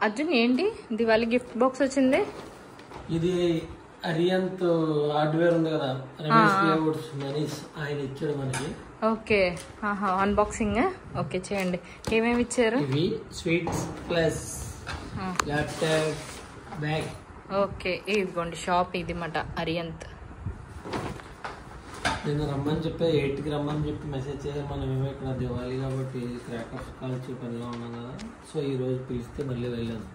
అర్జున్ ఏంటి Diwali gift box వచ్చింది? ఇది అరియంత్ హార్డ్వేర్ ఉంది కదా, రమేష్ ప్లేవుడ్స్ మనీష్ ఆయన ఇచ్చాడు మనకి. ఓకే, అన్బాక్సింగ్ ఓకే చేయండి. ఏమేమి ఇచ్చారు? ఇవి sweets plus laptop bag. Okay, ఇదిగోండి షాప్ ఇది మాట అరియంత్. నేను రమ్మని చెప్పి 8కి రమ్మని చెప్పి మెసేజ్ చేశాను. మనం ఏమో ఇక్కడ దివాళీ కాబట్టి క్రాకర్స్ కాల్చి పనిలో ఉన్నాం కదా, సో ఈ రోజు పిలిస్తే మళ్ళీ వెళ్ళాను.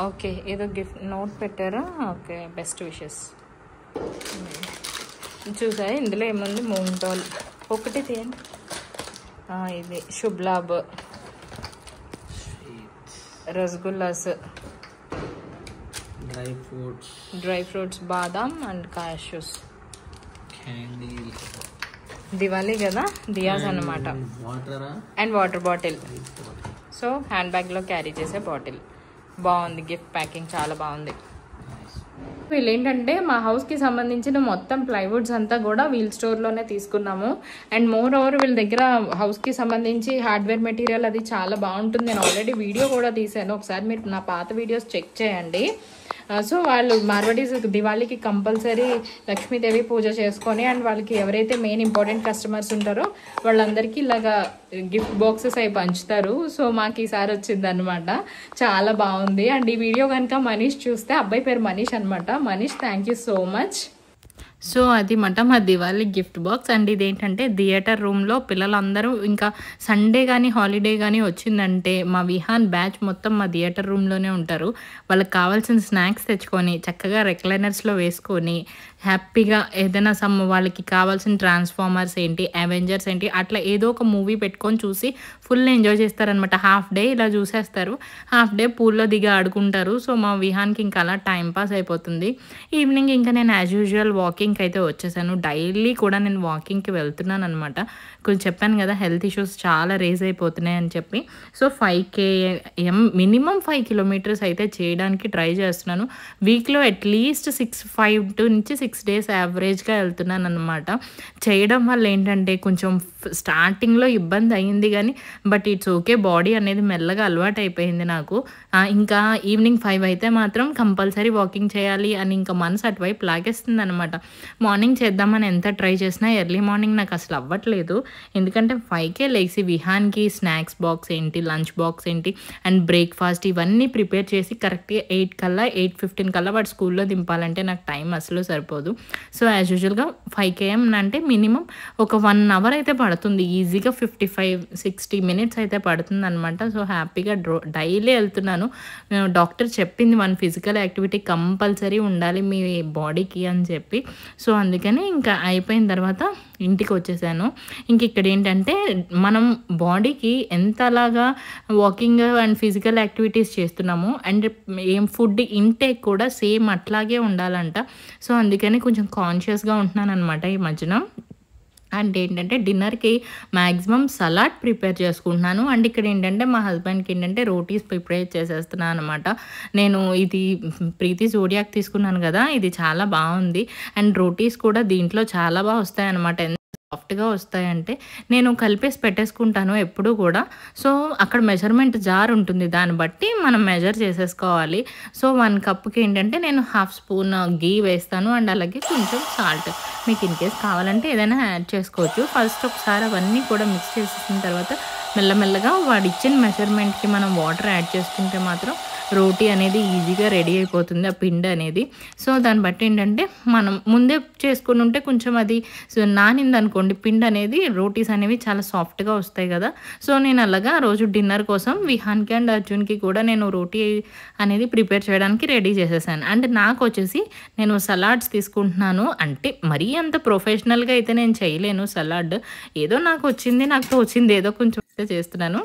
ఓకే, ఏదో గిఫ్ట్ నోట్ పెట్టారా? Okay, best wishes. చూసా ఇందులో ఏముంది? మూంగ్ దాల్ ఒకటి తీయండి. ఇది శుభ్లాబ్, rasgullas, dry fruits badam and కాషూస్. Diwali కదా, దియాస్ అన్నమాట. And water bottle. So hand bag లో క్యారీ చేసే బాటిల్. బాగుంది గిఫ్ట్ ప్యాకింగ్, చాలా బాగుంది. వీళ్ళు ఏంటంటే మా హౌస్కి సంబంధించిన మొత్తం ప్లైవుడ్స్ అంతా కూడా వీల్ స్టోర్లోనే తీసుకున్నాము. అండ్ మోర్ ఓవర్ వీళ్ళ దగ్గర హౌస్కి సంబంధించి హార్డ్వేర్ మెటీరియల్ అది చాలా బాగుంటుంది. నేను ఆల్రెడీ వీడియో కూడా తీసాను, ఒకసారి మీరు నా పాత వీడియోస్ చెక్ చేయండి. సో వాళ్ళు మార్వాడీస్ దివాళీకి కంపల్సరీ లక్ష్మీదేవి పూజ చేసుకొని అండ్ వాళ్ళకి ఎవరైతే మెయిన్ ఇంపార్టెంట్ కస్టమర్స్ ఉంటారో వాళ్ళందరికీ ఇలాగా గిఫ్ట్ బాక్సెస్ అవి పంచుతారు. సో మాకు ఈసారి వచ్చింది అనమాట, చాలా బాగుంది. అండ్ ఈ వీడియో కనుక మనీష్ చూస్తే, అబ్బాయి పేరు మనీష్ అనమాట. Manish, thank you so much. So అది మాట మా దివాళీ గిఫ్ట్ బాక్స్. అండ్ ఇదేంటంటే థియేటర్ రూమ్లో పిల్లలందరూ ఇంకా సండే కానీ హాలిడే కానీ వచ్చిందంటే మా విహాన్ బ్యాచ్ మొత్తం మా థియేటర్ రూమ్లోనే ఉంటారు. వాళ్ళకి కావాల్సిన స్నాక్స్ తెచ్చుకొని చక్కగా రెక్లైనర్స్లో వేసుకొని హ్యాపీగా ఏదైనా వాళ్ళకి కావాల్సిన ట్రాన్స్ఫార్మర్స్ ఏంటి, అవెంజర్స్ ఏంటి, అట్లా ఏదో ఒక మూవీ పెట్టుకొని చూసి ఫుల్ ఎంజాయ్ చేస్తారనమాట. హాఫ్ డే ఇలా చూసేస్తారు, హాఫ్ డే పూల్లో దిగి ఆడుకుంటారు. సో మా విహాన్కి ఇంకా అలా టైం పాస్ అయిపోతుంది. ఈవినింగ్ ఇంకా నేను యాజ్ యూజువల్ వాకింగ్కి అయితే వచ్చేసాను. డైలీ కూడా నేను వాకింగ్కి వెళ్తున్నాను అనమాట. కొంచెం చెప్పాను కదా హెల్త్ ఇష్యూస్ చాలా రేజ్ అయిపోతున్నాయి అని చెప్పి. సో 5 km మినిమం 5 kilometers అయితే చేయడానికి ట్రై చేస్తున్నాను. వీక్లో అట్లీస్ట్ 5 నుంచి 6 days యావరేజ్గా వెళ్తున్నాను అనమాట. చేయడం వల్ల ఏంటంటే కొంచెం స్టార్టింగ్లో ఇబ్బంది అయ్యింది కానీ బట్ ఇట్స్ ఓకే, బాడీ అనేది మెల్లగా అలవాటు అయిపోయింది నాకు. ఇంకా ఈవినింగ్ 5 అయితే మాత్రం కంపల్సరీ వాకింగ్ చేయాలి అని ఇంకా మనసు అటువైపు లాగేస్తుంది అనమాట. మార్నింగ్ చేద్దామని ఎంత ట్రై చేసినా ఎర్లీ మార్నింగ్ నాకు అసలు అవ్వట్లేదు. ఎందుకంటే 5కే లేచి విహాన్కి స్నాక్స్ బాక్స్ ఏంటి, లంచ్ బాక్స్ ఏంటి అండ్ బ్రేక్ఫాస్ట్ ఇవన్నీ ప్రిపేర్ చేసి కరెక్ట్గా 8:15 కల్లా వాడు స్కూల్లో దింపాలంటే నాకు టైం అసలు సరిపోదు. సో యాజ్ యూజువల్గా 5 km అంటే మినిమం ఒక 1 hour అయితే పడుతుంది. ఈజీగా 55-60 minutes అయితే పడుతుంది అనమాట. సో హ్యాపీగా డైలీ వెళ్తున్నాను. డాక్టర్ చెప్పింది 1 physical యాక్టివిటీ కంపల్సరీ ఉండాలి మీ బాడీకి అని చెప్పి. సో అందుకని ఇంకా అయిపోయిన తర్వాత ఇంటికి వచ్చేసాను. ఇంక ఇక్కడ ఏంటంటే మనం బాడీకి ఎంతలాగా వాకింగ్ అండ్ ఫిజికల్ యాక్టివిటీస్ చేస్తున్నాము అండ్ ఏం ఫుడ్ ఇంటేక్ కూడా సేమ్ అట్లాగే ఉండాలంట. సో అందుకని కొంచెం కాన్షియస్గా ఉంటున్నాను అనమాట ఈ మధ్యన. అండ్ ఏంటంటే డిన్నర్కి మ్యాక్సిమం సలాడ్ ప్రిపేర్ చేసుకుంటున్నాను. అండ్ ఇక్కడ ఏంటంటే మా హస్బెండ్కి ఏంటంటే రోటీస్ ప్రిపేర్ చేసేస్తున్నాను అనమాట. నేను ఇది ప్రీతి జోడియాక్ తీసుకున్నాను కదా, ఇది చాలా బాగుంది. అండ్ రోటీస్ కూడా దీంట్లో చాలా బాగా వస్తాయన్నమాట. సాఫ్ట్గా వస్తాయంటే నేను కలిపేసి పెట్టేసుకుంటాను ఎప్పుడు కూడా. సో అక్కడ మెజర్మెంట్ జార్ ఉంటుంది, దాన్ని బట్టి మనం మెజర్ చేసేసుకోవాలి. సో 1 కప్కి ఏంటంటే నేను 1/2 స్పూన్ గీ వేస్తాను అండ్ అలాగే కొంచెం సాల్ట్. మీకు ఇన్ కేస్ కావాలంటే ఏదైనా యాడ్ చేసుకోవచ్చు. ఫస్ట్ ఒకసారి అవన్నీ కూడా మిక్స్ చేసేసిన తర్వాత మెల్లమెల్లగా వాడు ఇచ్చిన మెజర్మెంట్కి మనం వాటర్ యాడ్ చేసుకుంటే మాత్రం రోటీ అనేది ఈజీగా రెడీ అయిపోతుంది, ఆ పిండి అనేది. సో దాన్ని బట్టి ఏంటంటే మనం ముందే చేసుకుని ఉంటే కొంచెం అది నానింది అనుకోండి పిండి అనేది, రోటీస్ అనేవి చాలా సాఫ్ట్గా వస్తాయి కదా. సో నేను అలాగా రోజు డిన్నర్ కోసం విహాన్కి అండ్ అర్జున్కి కూడా నేను రోటీ అనేది ప్రిపేర్ చేయడానికి రెడీ చేసేసాను. అండ్ నాకు వచ్చేసి నేను సలాడ్స్ తీసుకుంటున్నాను. అంటే మరీ అంత ప్రొఫెషనల్గా అయితే నేను చేయలేను సలాడ్, ఏదో నాకు వచ్చింది, నాకు తోచింది ఏదో కొంచెం చేస్తున్నాను.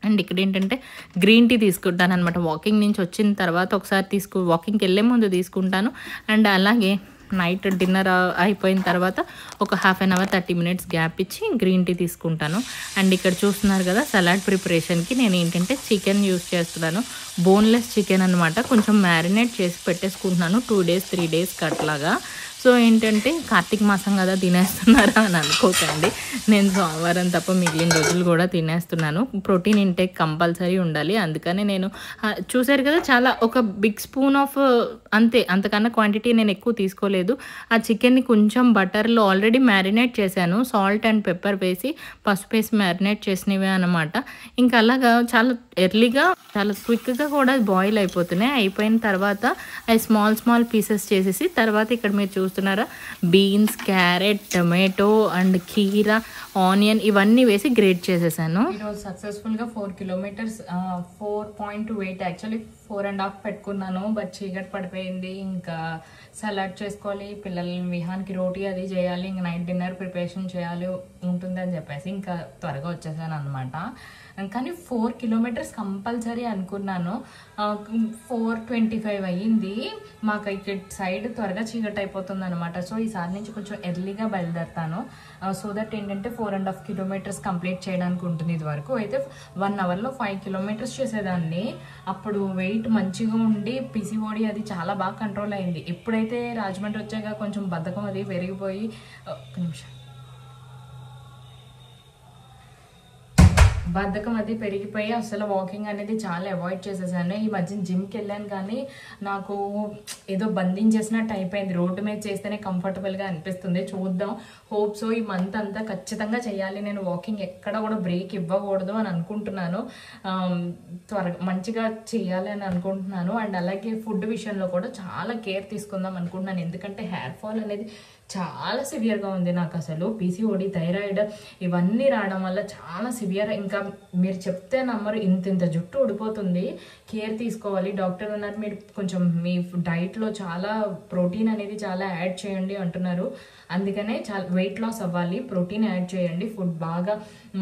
అండ్ ఇక్కడ ఏంటంటే గ్రీన్ టీ తీసుకుంటాను అనమాట. వాకింగ్ నుంచి వచ్చిన తర్వాత ఒకసారి వాకింగ్కి వెళ్ళే ముందు తీసుకుంటాను. అండ్ అలాగే నైట్ డిన్నర్ అయిపోయిన తర్వాత ఒక 1/2 hour 30 minutes గ్యాప్ ఇచ్చి గ్రీన్ టీ తీసుకుంటాను. అండ్ ఇక్కడ చూస్తున్నారు కదా సలాడ్ ప్రిపరేషన్కి నేను ఏంటంటే చికెన్ యూస్ చేస్తున్నాను. బోన్లెస్ చికెన్ అనమాట. కొంచెం మ్యారినేట్ చేసి పెట్టేసుకుంటున్నాను 2 days 3 days అట్లాగా. సో సో ఏంటంటే కార్తీక మాసం కదా తినేస్తున్నారా అని అనుకోకండి, నేను సోమవారం తప్ప మిగిలిన రోజులు కూడా తినేస్తున్నాను. ప్రోటీన్ ఇంటేక్ కంపల్సరీ ఉండాలి. అందుకని నేను చూసారు కదా చాలా ఒక బిగ్ స్పూన్ ఆఫ్ అంతే, అంతకన్నా క్వాంటిటీ నేను ఎక్కువ తీసుకోలేదు. ఆ చికెన్ని కొంచెం బటర్లో ఆల్రెడీ మ్యారినేట్ చేశాను, సాల్ట్ అండ్ పెప్పర్ వేసి పసుపు వేసి మ్యారినేట్ చేసినవే అనమాట. ఇంకా అలాగా చాలా ఎర్లీగా చాలా క్విక్గా కూడా బాయిల్ అయిపోతున్నాయి. అయిపోయిన తర్వాత అవి స్మాల్ పీసెస్ చేసేసి తర్వాత ఇక్కడ మీరు చూస్తున్నారా బీన్స్, క్యారెట్, టొమాటో అండ్ కీరా, ఆనియన్ ఇవన్నీ వేసి గ్రేట్ చేసేసాను. ఈరోజు సక్సెస్ఫుల్గా 4 కిలోమీటర్స్ 4.28 యాక్చువల్లీ 4.5 పెట్టుకున్నాను, బట్ చీకటి పడిపోయింది. ఇంకా సలాడ్ చేసుకోవాలి, పిల్లల విహాన్కి రోటీ అది చేయాలి, ఇంకా నైట్ డిన్నర్ ప్రిపరేషన్ చేయాలి ఉంటుంది అని చెప్పేసి ఇంకా త్వరగా వచ్చేసాను అనమాట. కానీ 4 కిలోమీటర్స్ కంపల్సరీ అనుకున్నాను. 4:25 అయ్యింది. మాకు ఇక్కడ సైడ్ త్వరగా చీకటి అయిపోతుంది అనమాట. సో ఈసారి నుంచి కొంచెం ఎర్లీగా బయలుదేరుతాను. సో దట్ ఏంటంటే 4.5 కిలోమీటర్స్ కంప్లీట్ చేయడానికి ఉంటుంది. ఇది వరకు అయితే 1 అవర్లో 5 కిలోమీటర్స్ చేసేదాన్ని. అప్పుడు వెయిట్ మంచిగా ఉండి పిసిఓడి అది చాలా బాగా కంట్రోల్ అయింది. ఎప్పుడైతే రాజమండ్రి వచ్చాక కొంచెం బద్ధకం అది పెరిగిపోయి బద్ధకం అది పెరిగిపోయి అసలు వాకింగ్ అనేది చాలా అవాయిడ్ చేసేసాను. ఈ మధ్యన జిమ్కి వెళ్ళాను కానీ నాకు ఏదో బంధించేసినట్టు అయిపోయింది. రోడ్డు మీద చేస్తేనే కంఫర్టబుల్గా అనిపిస్తుంది. చూద్దాం, హోప్ సో ఈ మంత్ అంతా ఖచ్చితంగా చేయాలి. నేను వాకింగ్ ఎక్కడ కూడా బ్రేక్ ఇవ్వకూడదు అని అనుకుంటున్నాను. త్వరగా మంచిగా చేయాలి అని అనుకుంటున్నాను. అండ్ అలాగే ఫుడ్ విషయంలో కూడా చాలా కేర్ తీసుకుందాం అనుకుంటున్నాను. ఎందుకంటే హెయిర్ ఫాల్ అనేది చాలా సివియర్గా ఉంది నాకు. అసలు పీసీఓడి, థైరాయిడ్ ఇవన్నీ రావడం వల్ల చాలా సివియర్. ఇంకా మీరు చెప్తే నమ్మరు, ఇంత జుట్టు ఊడిపోతుంది. కేర్ తీసుకోవాలి. డాక్టర్ అన్నారు మీరు కొంచెం మీ డైట్లో చాలా ప్రోటీన్ అనేది చాలా యాడ్ చేయండి అంటున్నారు. అందుకనే చాలా వెయిట్ లాస్ అవ్వాలి, ప్రోటీన్ యాడ్ చేయండి, ఫుడ్ బాగా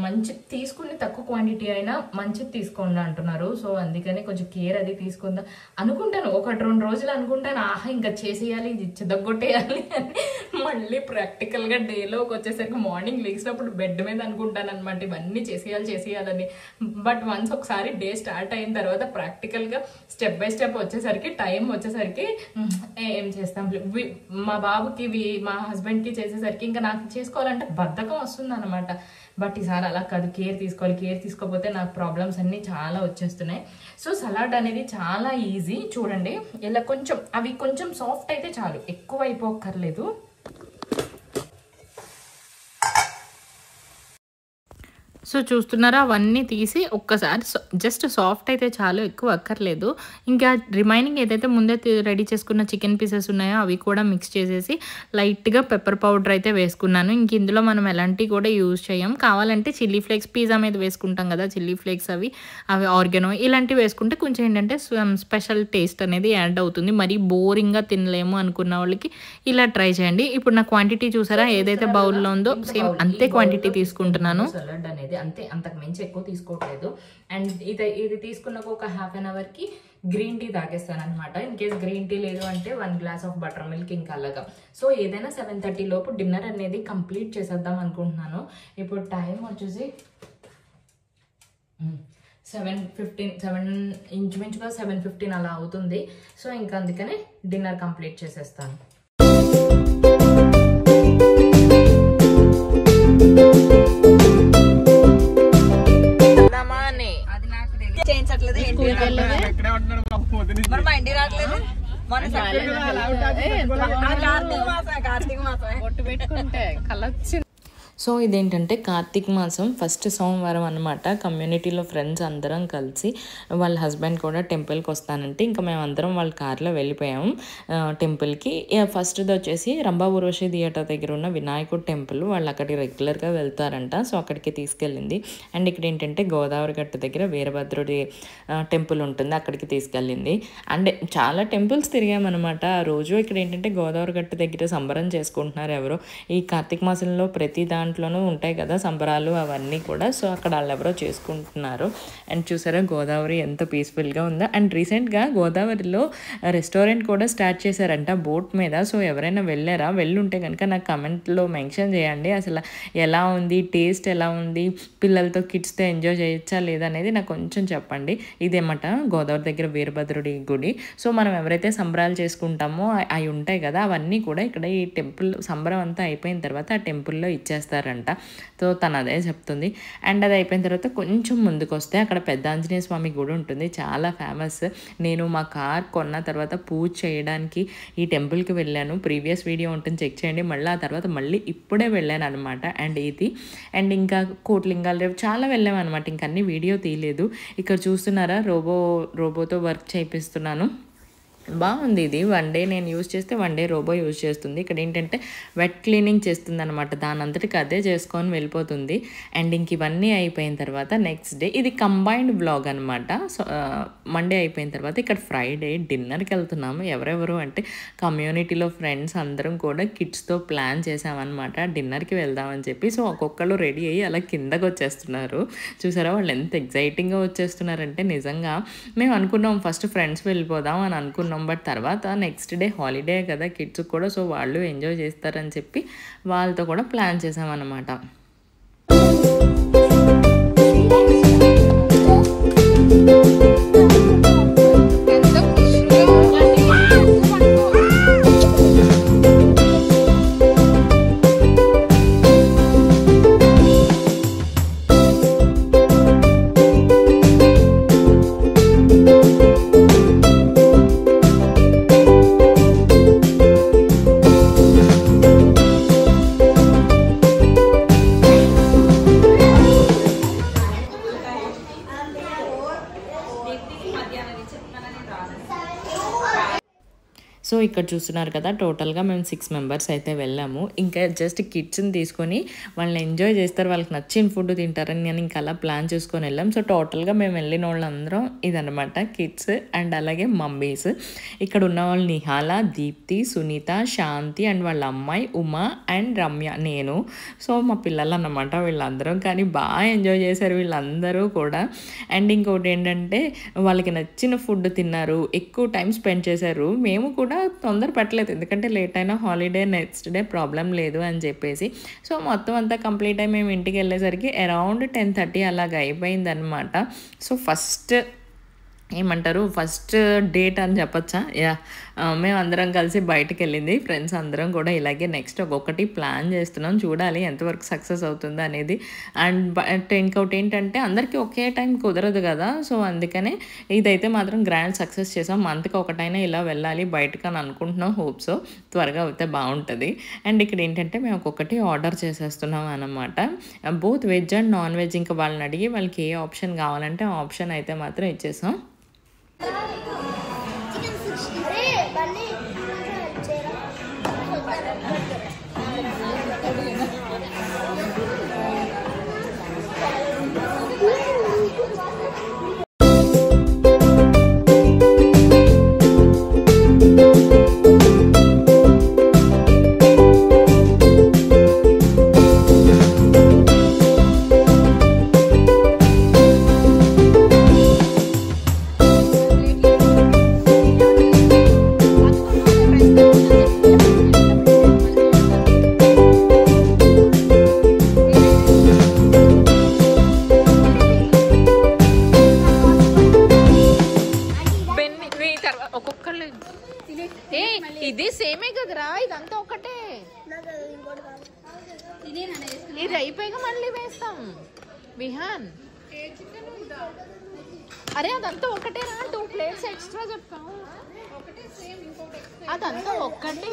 మంచి తీసుకుని తక్కువ క్వాంటిటీ అయినా మంచిది తీసుకోండి అంటున్నారు. సో అందుకనే కొంచెం కేర్ అది తీసుకుందాం అనుకుంటాను. 1-2 రోజులు అనుకుంటాను, ఆహా ఇంకా చేసేయాలి, ఇది చెదగొట్టేయాలి అని. మళ్ళీ ప్రాక్టికల్గా డేలోకి వచ్చేసరికి మార్నింగ్ లేచినప్పుడు బెడ్ మీద అనుకుంటాను అనమాట ఇవన్నీ చేసేయాలని. బట్ వన్స్ ఒకసారి డే స్టార్ట్ అయిన తర్వాత ప్రాక్టికల్గా స్టెప్ బై స్టెప్ వచ్చేసరికి టైం వచ్చేసరికి ఏం చేస్తాం, మా బాబుకి మా హస్బెండ్కి చేసేసరికి ఇంకా నాకు చేసుకోవాలంటే బద్ధకం వస్తుంది అనమాట. బట్ ఈసారి అలా కాదు, కేర్ తీసుకోవాలి. కేర్ తీసుకోకపోతే నాకు ప్రాబ్లమ్స్ అన్నీ చాలా వచ్చేస్తున్నాయి. సో సలాడ్ అనేది చాలా ఈజీ. చూడండి ఇలా కొంచెం అవి కొంచెం సాఫ్ట్ అయితే చాలు, ఎక్కువ అయిపోక్కర్లేదు. సో చూస్తున్నారా అవన్నీ తీసి ఒక్కసారి జస్ట్ సాఫ్ట్ అయితే చాలు, ఎక్కువ అక్కర్లేదు. ఇంకా రిమైనింగ్ ఏదైతే ముందే రెడీ చేసుకున్న చికెన్ పీసెస్ ఉన్నాయో అవి కూడా మిక్స్ చేసేసి లైట్గా పెప్పర్ పౌడర్ అయితే వేసుకున్నాను. ఇంక ఇందులో మనం ఎలాంటివి కూడా యూజ్ చేయం. కావాలంటే చిల్లీ ఫ్లేక్స్, పిజ్జా మీద వేసుకుంటాం కదా చిల్లీ ఫ్లేక్స్, అవి ఆర్గానో ఇలాంటివి వేసుకుంటే కొంచెం ఏంటంటే స్పెషల్ టేస్ట్ అనేది యాడ్ అవుతుంది. మరీ బోరింగ్గా తినలేము అనుకున్న వాళ్ళకి ఇలా ట్రై చేయండి. ఇప్పుడు నా క్వాంటిటీ చూసారా, ఏదైతే బౌల్లో ఉందో సేమ్ అంతే క్వాంటిటీ తీసుకుంటున్నాను. సలాడ్ అనేది అంతే, అంతకు మించి ఎక్కువ తీసుకోవట్లేదు. అండ్ ఇది తీసుకున్నాక ఒక హాఫ్ అన్ అవర్కి గ్రీన్ టీ తాగేస్తాను అనమాట. ఇన్ కేస్ గ్రీన్ టీ లేదు అంటే 1 గ్లాస్ ఆఫ్ బటర్ మిల్క్ ఇంకా అలాగా. సో ఏదైనా 7:30 లోపు డిన్నర్ అనేది కంప్లీట్ చేసేద్దాం అనుకుంటున్నాను. ఇప్పుడు టైం వచ్చేసి 7:15 ఇంచుమించుగా 7:15 అలా అవుతుంది. సో ఇంకా అందుకనే డిన్నర్ కంప్లీట్ చేసేస్తాను. సో ఇదేంటంటే కార్తీక మాసం ఫస్ట్ సోమవారం అనమాట. కమ్యూనిటీలో ఫ్రెండ్స్ అందరం కలిసి వాళ్ళ హస్బెండ్ కూడా టెంపుల్కి వస్తానంటే ఇంకా మేమందరం వాళ్ళ కార్లో వెళ్ళిపోయాము టెంపుల్కి. ఫస్ట్ది వచ్చేసి రంభా ఊర్వశి థియేటర్ దగ్గర ఉన్న వినాయకుడు టెంపుల్, వాళ్ళు అక్కడికి రెగ్యులర్గా వెళ్తారంట. సో అక్కడికి తీసుకెళ్ళింది. అండ్ ఇక్కడ ఏంటంటే గోదావరి గట్టు దగ్గర వీరభద్రుడి టెంపుల్ ఉంటుంది, అక్కడికి తీసుకెళ్ళింది. అండ్ చాలా టెంపుల్స్ తిరిగామన్నమాట ఆ రోజు. ఇక్కడ ఏంటంటే గోదావరి గట్టు దగ్గర సంబరం చేసుకుంటున్నారు ఎవరో. ఈ కార్తీక మాసంలో ప్రతి దాంట్లో దాంట్లోనూ ఉంటాయి కదా సంబరాలు అవన్నీ కూడా. సో అక్కడ వాళ్ళెవరో చేసుకుంటున్నారు. అండ్ చూసారా గోదావరి ఎంత పీస్ఫుల్గా ఉందో. అండ్ రీసెంట్గా గోదావరిలో రెస్టారెంట్ కూడా స్టార్ట్ చేశారంట బోట్ మీద. సో ఎవరైనా వెళ్ళారా, వెళ్ళుంటే కనుక నాకు కమెంట్లో మెన్షన్ చేయండి. అసలు ఎలా ఉంది, టేస్ట్ ఎలా ఉంది, పిల్లలతో కిడ్స్తో ఎంజాయ్ చేయొచ్చా లేదా అనేది నాకు కొంచెం చెప్పండి. ఇదేమాట గోదావరి దగ్గర వీరభద్రుడి గుడి. సో మనం ఎవరైతే సంబరాలు చేసుకుంటామో అవి ఉంటాయి కదా, అవన్నీ కూడా ఇక్కడ ఈ టెంపుల్ సంబరం అంతా అయిపోయిన తర్వాత ఆ టెంపుల్లో ఇచ్చేస్తారంట. సో తను అదే చెప్తుంది. అండ్ అది అయిపోయిన తర్వాత కొంచెం ముందుకు వస్తే అక్కడ పెద్ద ఆంజనేయ స్వామి గుడి ఉంటుంది, చాలా ఫేమస్. నేను మా కార్ కొన్న తర్వాత పూజ చేయడానికి ఈ టెంపుల్కి వెళ్ళాను. ప్రీవియస్ వీడియో ఉంటుంది, చెక్ చేయండి. మళ్ళీ ఆ తర్వాత మళ్ళీ ఇప్పుడే వెళ్ళాను అనమాట. అండ్ ఇది అండ్ ఇంకా కోట్లింగాలు రేపు చాలా వెళ్ళాము అనమాట. ఇంక అన్ని వీడియో తీయలేదు. ఇక్కడ చూస్తున్నారా రోబోతో వర్క్ చేయిస్తున్నాను. బాగుంది ఇది. 1 డే నేను యూజ్ చేస్తే 1 డే రోబో యూజ్ చేస్తుంది. ఇక్కడ ఏంటంటే వెట్ క్లీనింగ్ చేస్తుంది అనమాట, దాని అంతటికి అదే చేసుకొని వెళ్ళిపోతుంది. అండ్ ఇంక ఇవన్నీ అయిపోయిన తర్వాత నెక్స్ట్ డే ఇది కంబైన్డ్ వ్లాగ్ అనమాట. సో మండే అయిపోయిన తర్వాత ఇక్కడ ఫ్రైడే డిన్నర్కి వెళ్తున్నాము. ఎవరెవరు అంటే కమ్యూనిటీలో ఫ్రెండ్స్ అందరం కూడా కిడ్స్తో ప్లాన్ చేసామన్నమాట డిన్నర్కి వెళ్దామని చెప్పి. సో ఒక్కొక్కరు రెడీ అయ్యి అలా కిందకు వచ్చేస్తున్నారు. చూసారా వాళ్ళు ఎంత ఎగ్జైటింగ్గా వచ్చేస్తున్నారంటే నిజంగా మేము అనుకున్నాం ఫస్ట్ ఫ్రెండ్స్ వెళ్ళిపోదాం అని అనుకున్నాం. బట్ తర్వాత నెక్స్ట్ డే హాలిడే కదా కిడ్స్ కూడా, సో వాళ్ళు ఎంజాయ్ చేస్తారని చెప్పి వాళ్ళతో కూడా ప్లాన్ చేసామన్నమాట. సో ఇక్కడ చూస్తున్నారు కదా టోటల్గా మేము 6 మెంబర్స్ అయితే వెళ్ళాము. ఇంకా జస్ట్ కిడ్స్ని తీసుకొని వాళ్ళని ఎంజాయ్ చేస్తారు, వాళ్ళకి నచ్చిన ఫుడ్ తింటారని నేను ఇంకా అలా ప్లాన్ చేసుకొని వెళ్ళాం. సో టోటల్గా మేము వెళ్ళిన వాళ్ళందరం ఇదనమాట కిడ్స్ అండ్ అలాగే మమ్మీస్. ఇక్కడ ఉన్న వాళ్ళు నిహాల, దీప్తి, సునీత, శాంతి అండ్ వాళ్ళ అమ్మాయి ఉమా అండ్ రమ్య, నేను. సో మా పిల్లలు అన్నమాట వీళ్ళందరం. కానీ బాగా ఎంజాయ్ చేశారు వీళ్ళందరూ కూడా. అండ్ ఇంకోటి ఏంటంటే వాళ్ళకి నచ్చిన ఫుడ్ తిన్నారు, ఎక్కువ టైం స్పెండ్ చేశారు. మేము కూడా తొందర పెట్టలేదు ఎందుకంటే లేట్ అయినా హాలిడే నెక్స్ట్ డే ప్రాబ్లం లేదు అని చెప్పేసి. సో మొత్తం అంతా కంప్లీట్ అయ్యి మేము ఇంటికి వెళ్ళేసరికి అరౌండ్ 10:30 అలాగ అయిపోయింది అనమాట. సో ఫస్ట్ డేట్ అని చెప్పచ్చా, మేము అందరం కలిసి బయటకు వెళ్ళింది ఫ్రెండ్స్ అందరం కూడా. ఇలాగే నెక్స్ట్ ఒక్కొక్కటి ప్లాన్ చేస్తున్నాం, చూడాలి ఎంతవరకు సక్సెస్ అవుతుంది అనేది. అండ్ ఇంకోటి ఏంటంటే అందరికీ ఒకే టైం కుదరదు కదా, సో అందుకనే ఇదైతే మాత్రం గ్రాండ్ సక్సెస్ చేసాం. మంత్కి ఒకటైనా ఇలా వెళ్ళాలి బయటకు అని అనుకుంటున్నాం. హోప్స్ త్వరగా అయితే బాగుంటుంది. అండ్ ఇక్కడ ఏంటంటే మేము ఒక్కొక్కటి ఆర్డర్ చేసేస్తున్నాం అన్నమాట, both veg and non veg. ఇంకా వాళ్ళని అడిగి వాళ్ళకి ఏ ఆప్షన్ కావాలంటే ఆ ఆప్షన్ అయితే మాత్రం ఇచ్చేసాం. ఇది సేమే కదరా, ఇదంతా ఒకటే. ఇది అయిపోయాక మళ్ళీ వేస్తాం విహాన్. అరే అదంతా ఒకటేరా, 2 ప్లేట్స్ ఎక్స్ట్రా చెప్పాము. అదంతా ఒక్కటే.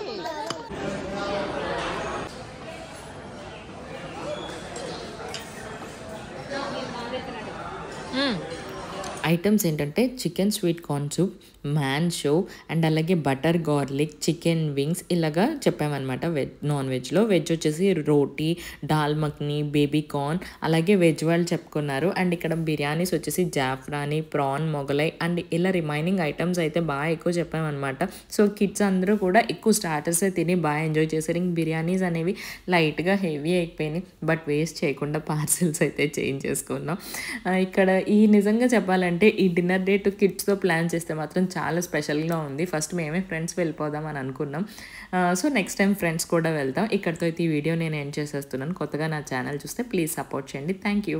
ఐటమ్స్ ఏంటంటే chicken sweet corn soup, man show and అలాగే బటర్ గార్లిక్, చికెన్ వింగ్స్ ఇలాగా చెప్పామన్నమాట. నాన్ వెజ్లో వెజ్ వచ్చేసి రోటీ, దాల్ మఖని, బేబీ కార్న్, అలాగే వెజ్ వాళ్ళు చెప్పుకున్నారు. అండ్ ఇక్కడ బిర్యానీస్ వచ్చేసి జాఫ్రానీ, ప్రాన్, మొగలై అండ్ ఇలా రిమైనింగ్ ఐటమ్స్ అయితే బాగా ఎక్కువ చెప్పామన్నమాట. సో కిడ్స్ అందరూ కూడా ఎక్కువ స్టార్టర్సే తిని బాగా ఎంజాయ్ చేశారు. ఇంక బిర్యానీస్ అనేవి లైట్గా హెవీ అయిపోయినాయి, బట్ వేస్ట్ చేయకుండా పార్సిల్స్ అయితే చేంజ్ చేసుకున్నాం. ఇక్కడ ఈ నిజంగా చెప్పాలంటే ఈ డిన్నర్ డేట్ కిడ్స్తో ప్లాన్ చేస్తే మాత్రం చాలా స్పెషల్గా ఉంది. ఫస్ట్ మేమే ఫ్రెండ్స్ వెళ్ళిపోదాం అని అనుకున్నాం. సో నెక్స్ట్ టైం ఫ్రెండ్స్ కూడా వెళ్తాం. ఇక్కడితో అయితే ఈ వీడియో నేను ఎండ్ చేసేస్తున్నాను. కొత్తగా నా ఛానల్ చూస్తే ప్లీజ్ సపోర్ట్ చేయండి. Thank you.